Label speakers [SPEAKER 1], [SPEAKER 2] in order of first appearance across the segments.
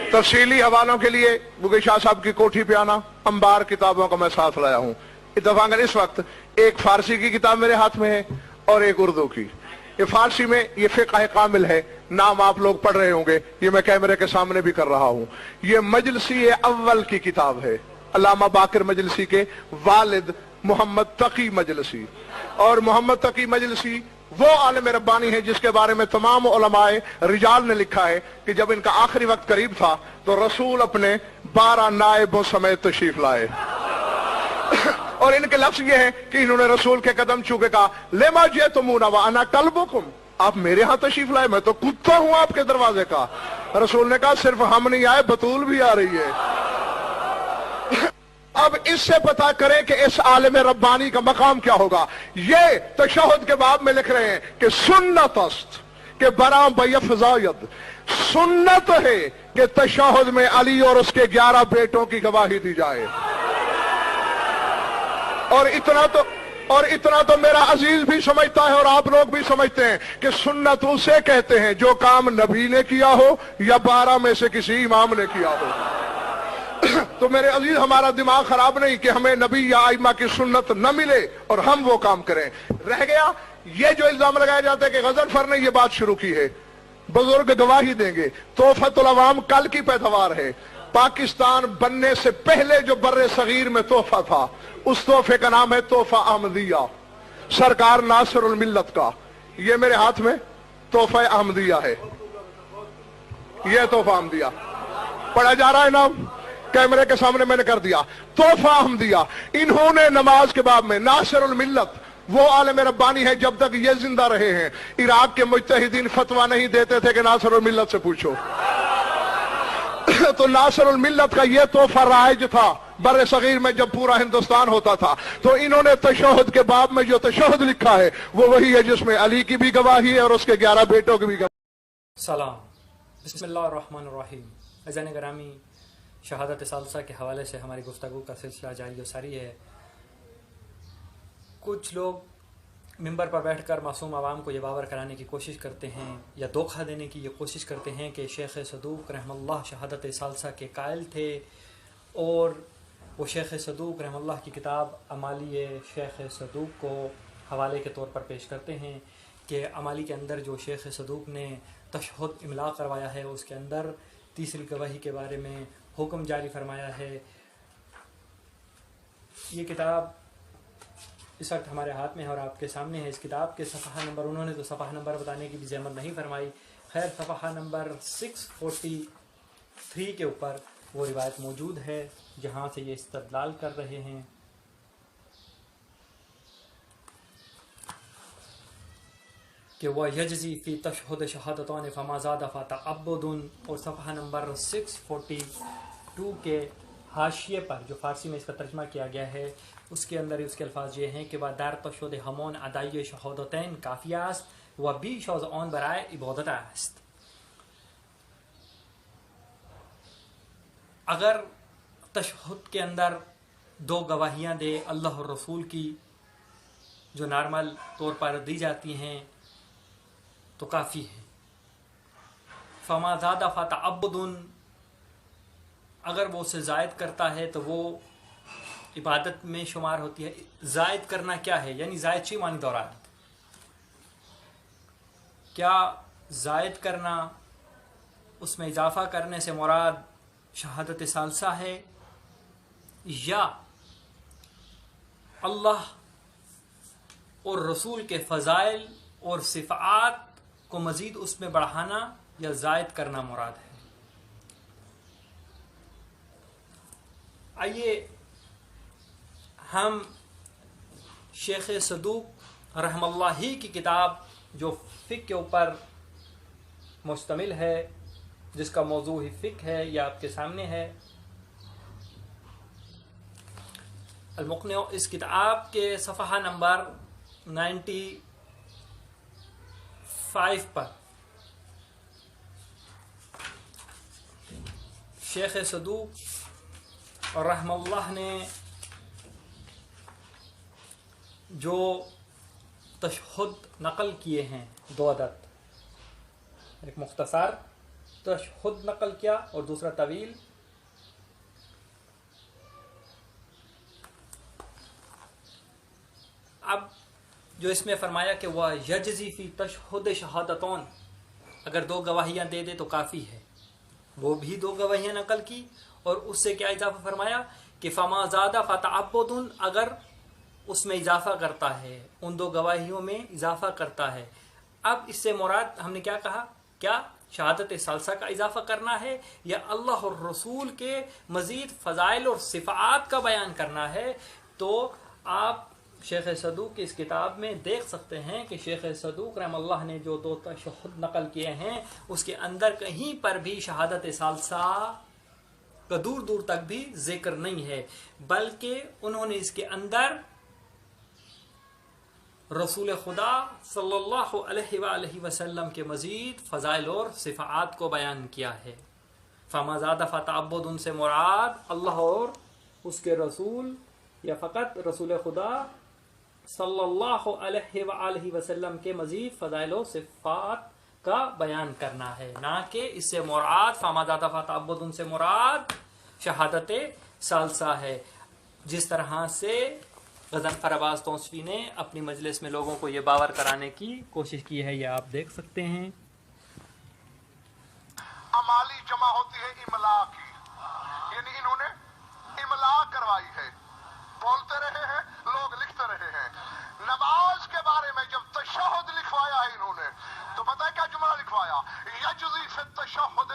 [SPEAKER 1] तफसीली हवालों के लिए बुगे शाह साहब की कोठी पे आना, अंबार किताबों का मैं साथ लाया हूँ। इत्तफाकन इस वक्त एक फारसी की किताब मेरे हाथ में है और एक उर्दू की। ये फारसी में ये फिक़्ह कामिल है, नाम आप लोग पढ़ रहे होंगे, ये मैं कैमरे के सामने भी कर रहा हूँ। ये मजलिसी अव्वल की किताब है, अल्लामा बाकिर मजलिसी के वालिद मोहम्मद तकी मजलिसी। और मोहम्मद तकी मजलिसी वो आलिम रब्बानी है जिसके बारे में तमाम उलमाए रिजाल ने लिखा है कि जब इनका आखिरी वक्त करीब था तो रसूल अपने 12 नायबों समेत तशरीफ लाए। और इनके लफ्ज ये हैं कि इन्होंने रसूल के कदम छू के कहा, लेमा जे तुमूना व अना कल्बुकुम, आप मेरे यहां तशरीफ लाए, मैं तो कुत्ता हूं आपके दरवाजे का। रसूल ने कहा, सिर्फ हम नहीं आए, बतूल भी आ रही है। अब इससे पता करें कि इस आलिम रब्बानी का मकाम क्या होगा। ये तशहुद के बाब में लिख रहे हैं कि सुन्नत अस्त के बरा बयफ़ज़ायद, सुन्नत है कि तशहुद में अली और उसके 11 बेटों की गवाही दी जाए। और इतना तो मेरा अजीज भी समझता है और आप लोग भी समझते हैं कि सुन्नत उसे कहते हैं जो काम नबी ने किया हो या 12 में से किसी इमाम ने किया हो। तो मेरे अजीज, हमारा दिमाग खराब नहीं कि हमें नबी या आइमा की सुन्नत न मिले और हम वो काम करें। रह गया ये जो इल्जाम लगाया जाता है कि गजनफर ने ये बात शुरू की है, बुजुर्ग गवाही देंगे। तोहफतुल अवाम कल की पैदावार है। पाकिस्तान बनने से पहले जो बर्रे सगीर में तोहफा था, उस तोहफे का नाम है तोहफा अहमदिया, सरकार नासिरुल मिल्लत का। ये मेरे हाथ में तोहफा अहमदिया है, ये तोहफा अहमदिया पढ़ा जा रहा है नाम, कैमरे के सामने मैंने कर दिया, तोहफा अहमदिया। इन्होंने नमाज के बाब में, नासिरुल मिल्लत वो आलिम रब्बानी है, जब तक ये जिंदा रहे हैं इराक के मुज्तहिदीन फतवा नहीं देते थे कि नासिरुल मिल्लत से पूछो। तो नासिरुल मिल्लत का ये तोहफा राइज था बर्रे सगीर में जब पूरा हिंदुस्तान होता था। तो इन्होंने तशहुद के बाब में जो तशहुद लिखा है वो वही है जिसमें अली की भी गवाही है और उसके 11 बेटों की भी गवाही।
[SPEAKER 2] सलाम, बिस्मिल्लाहिर्रहमानिर्रहीम। अज़ान गरामी, शहादत सालसा के हवाले से हमारी गुफ्तगू का सिलसिला जारी व सारी है। कुछ लोग मिंबर पर बैठकर मासूम आवाम को ये बावर कराने की कोशिश करते हैं या धोखा देने की ये कोशिश करते हैं कि शेख सदूक रहमतुल्लाह शहादत सालसा के कायल थे, और वो शेख सदूक रहमतुल्लाह की किताब अमाली शेख सदूक को हवाले के तौर पर पेश करते हैं कि अमाली के अंदर जो शेख सदूक ने तशहुद इमला करवाया है उसके अंदर तीसरी गवाही के बारे में हुक्म जारी फरमाया है। ये किताब इस वक्त हमारे हाथ में है और आपके सामने है। इस किताब के सफ़हा नंबर, उन्होंने तो सफ़हा नंबर बताने की भी ज़हमत नहीं फरमाई, खैर सफ़हा नंबर 643 के ऊपर वो रिवायत मौजूद है जहाँ से ये इस्तदलाल कर रहे हैं कि वह यजज़ी फ़ी तशहुद शहादतैन फमा ज़ादा फ़तअब्बुदुन। और सफ़हा नंबर 642 के हाशिए पर जो फ़ारसी में इसका तर्जमा किया गया है उसके अंदर उसके अल्फाज ये हैं कि वह दार तशहुद हमोन अदाई शहादतैन काफ़ियास्त व बी शौज़ ऑन बराए इबादत आस्त। अगर तशहुद के अंदर 2 गवाहियाँ दे अल्लाह और रसूल की जो नॉर्मल तौर पर दी जाती हैं तो काफ़ी है। फमा ज़ादा फ़तअब्बुदुन, अगर वो उससे ज़ायद करता है तो वो इबादत में शुमार होती है। ज़ायद करना क्या है, यानी ज़ायद ची मानी दौरान, क्या ज़ायद करना, उसमें इजाफ़ा करने से मुराद शहादत सालसा है या अल्लाह और रसूल के फ़ज़ाइल और सिफ़ात को मज़ीद उसमें बढ़ाना या ज़ायद करना मुराद है। आइए हम शेख सदूक रहमतुल्लाह की किताब जो फ़िक़्ह के ऊपर मुश्तमिल है, जिसका मौजू ही फ़िक़्ह है, यह आपके सामने है। अल-मुक़निअ, इस किताब के सफ़हा नंबर 95 पर शेख सदूक रहमतुल्लाह ने जो तशहुद नकल किए हैं 2 अदद, एक मुख्तसर تشہد نقل کیا اور دوسرا طویل. اب جو اس میں فرمایا کہ وہ یجزی فی تشہد شہادتون، اگر 2 گواہیاں دے دے تو کافی ہے، وہ بھی 2 گواہیاں نقل کی، اور اس سے کیا اضافہ فرمایا کہ فما زادہ فتعبد، اگر اس میں اضافہ کرتا ہے، ان 2 گواہیوں میں اضافہ کرتا ہے. اب اس سے مراد ہم نے کیا کہا، کیا شہادت ثالثہ کا اضافہ کرنا ہے یا اللہ اور رسول کے مزید فضائل اور صفات کا بیان کرنا ہے؟ تو آپ شیخ صدوق کی اس کتاب میں دیکھ سکتے ہیں کہ شیخ صدوق رحم اللہ نے جو 2 تشہد نقل کیے ہیں اس کے اندر کہیں پر بھی شہادت ثالثہ کا دور دور تک بھی ذکر نہیں ہے، بلکہ انہوں نے اس کے اندر رسول خدا صلی اللہ علیہ وآلہ وسلم کے مزید فضائل اور صفات کو بیان کیا ہے. فما زاد فتعبد، ان سے مراد اللہ اور اس کے رسول یا فقط رسول خدا صلی اللہ علیہ وآلہ وسلم کے مزید فضائل و صفات کا بیان کرنا ہے، نہ کہ اس سے مراد فما زاد فتعبد ان سے مراد شہادت ثالثہ ہے. جس طرح سے غضنفر عباس توسوی نے اپنی مجلس میں لوگوں کو یہ باور کرانے کی کوشش کی ہے، یہ آپ دیکھ سکتے ہیں.
[SPEAKER 1] امالی جمع ہوتی ہے املا کی، یعنی انہوں نے املا کروائی ہے، بولتے رہے ہیں، لوگ لکھتے رہے ہیں. نماز کے بارے میں جب تشہد لکھوایا ہے انہوں نے تو پتہ ہے کیا جملہ لکھوایا، یجزی فی التشہد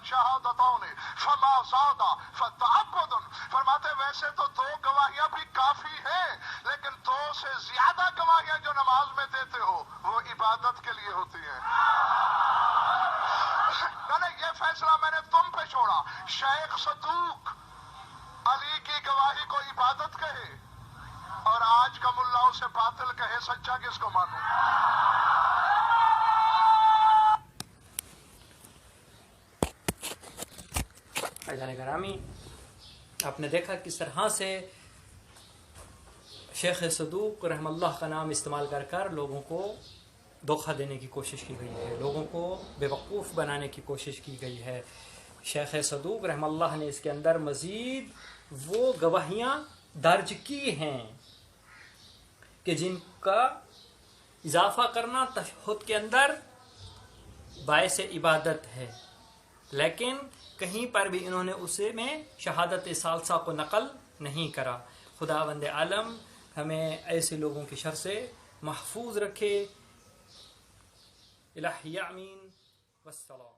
[SPEAKER 1] شہادتون فما زاد فتعبد. فرماتے ویسے تو 2 گواہیاں بھی کافی ہیں، لیکن 2 سے زیادہ گواہیاں جو نماز میں دیتے ہو وہ عبادت کے لیے ہوتی ہیں. یہ فیصلہ میں نے تم پہ چھوڑا. شیخ صدوق علی کی گواہی کو عبادت کہے اور آج کا ملا اسے باطل کہے، سچا کس کو مانوں؟
[SPEAKER 2] بھائیان گرامی، آپ نے دیکھا کس طرح سے شیخ صدوق رحم اللہ کا نام استعمال کر کر لوگوں کو دھوکہ دینے کی کوشش کی گئی ہے، لوگوں کو بے وقوف بنانے کی کوشش کی گئی ہے. شیخ صدوق رحم اللہ نے اس کے اندر مزید وہ گواہیاں درج کی ہیں کہ جن کا اضافہ کرنا تشہد کے اندر باعث عبادت ہے، لیکن کہیں پر بھی انہوں نے اسے میں شہادت ثالثہ کو نقل نہیں کرا. خداوند عالم ہمیں ایسے لوگوں کی شر سے محفوظ رکھے. الہی آمین والسلام.